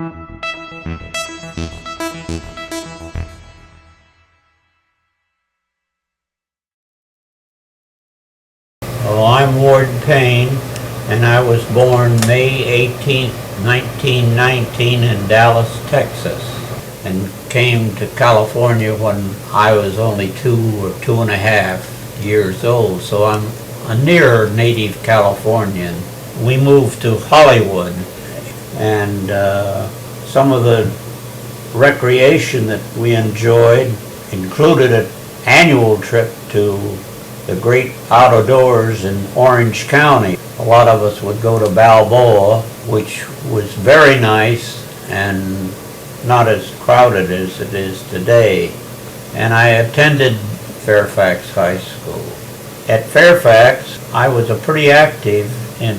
Well, I'm Ward Payne, and I was born May 18th, 1919 in Dallas, Texas, and came to California when I was only 2 or 2.5 years old, so I'm a near native Californian. We moved to Hollywood, and some of the recreation that we enjoyed included an annual trip to the great outdoors in Orange County. A lot of us would go to Balboa, which was very nice and not as crowded as it is today. And I attended Fairfax High School. At Fairfax, I was pretty active in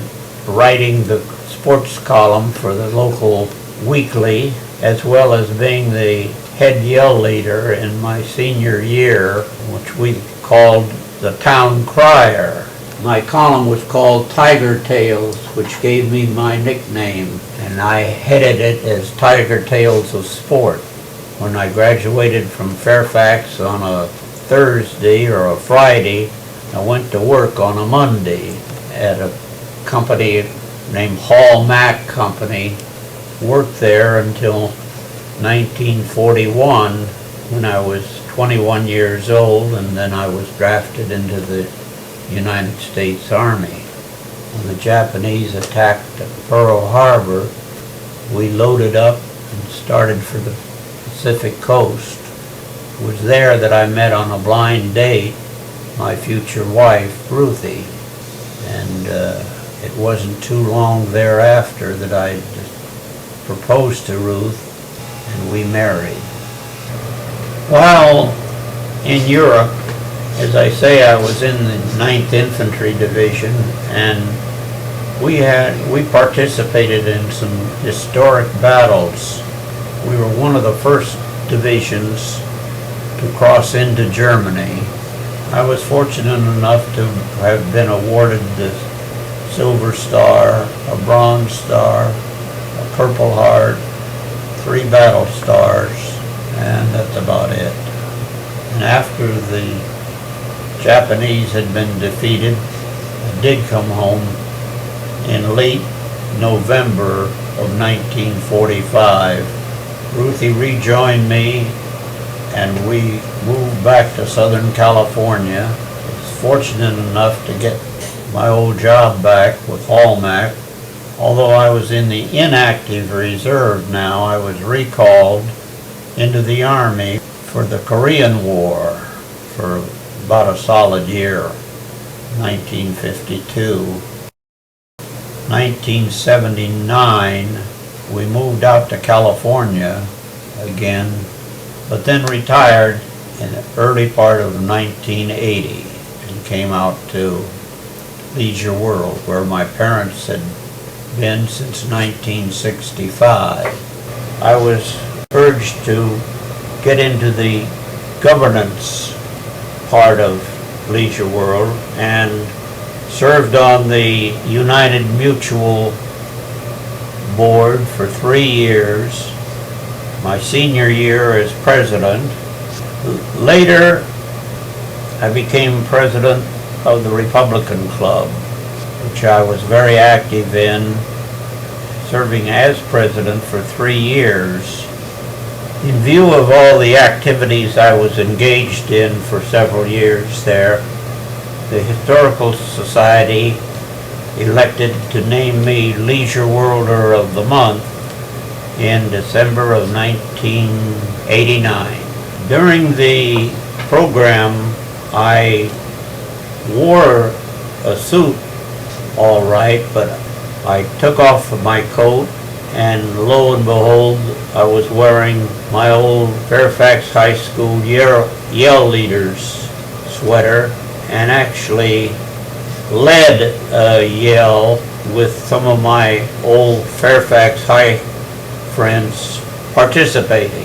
writing the sports column for the local weekly, as well as being the head yell leader in my senior year, which we called the Town Crier. My column was called Tiger Tales, which gave me my nickname, and I headed it as Tiger Tales of Sport. When I graduated from Fairfax on a Thursday or a Friday, I went to work on a Monday at a company named Hall Mack Company. Worked there until 1941, when I was 21 years old, and then I was drafted into the United States Army. When the Japanese attacked Pearl Harbor, we loaded up and started for the Pacific coast. It was there that I met on a blind date my future wife, Ruthie, and it wasn't too long thereafter that I proposed to Ruth and we married. While in Europe, as I say, I was in the 9th Infantry Division, and we participated in some historic battles. We were one of the first divisions to cross into Germany. I was fortunate enough to have been awarded the Silver Star, a Bronze Star, a Purple Heart, 3 Battle Stars, and that's about it. And after the Japanese had been defeated, I did come home in late November of 1945. Ruthie rejoined me, and we moved back to Southern California. I was fortunate enough to get my old job back with Hallmark. Although I was in the inactive reserve now, I was recalled into the Army for the Korean War for about a solid year, 1952. 1979, we moved out to California again, but then retired in the early part of 1980 and came out to Leisure World, where my parents had been since 1965. I was urged to get into the governance part of Leisure World and served on the United Mutual board for 3 years, my senior year as president. Later, I became president of the Republican Club, which I was very active in, serving as president for 3 years. In view of all the activities I was engaged in for several years there, the Historical Society elected to name me Leisure Worlder of the Month in December of 1989. During the program, I wore a suit all right, but I took off my coat, and lo and behold, I was wearing my old Fairfax High School Yell Leaders sweater, and actually led a yell with some of my old Fairfax High friends participating.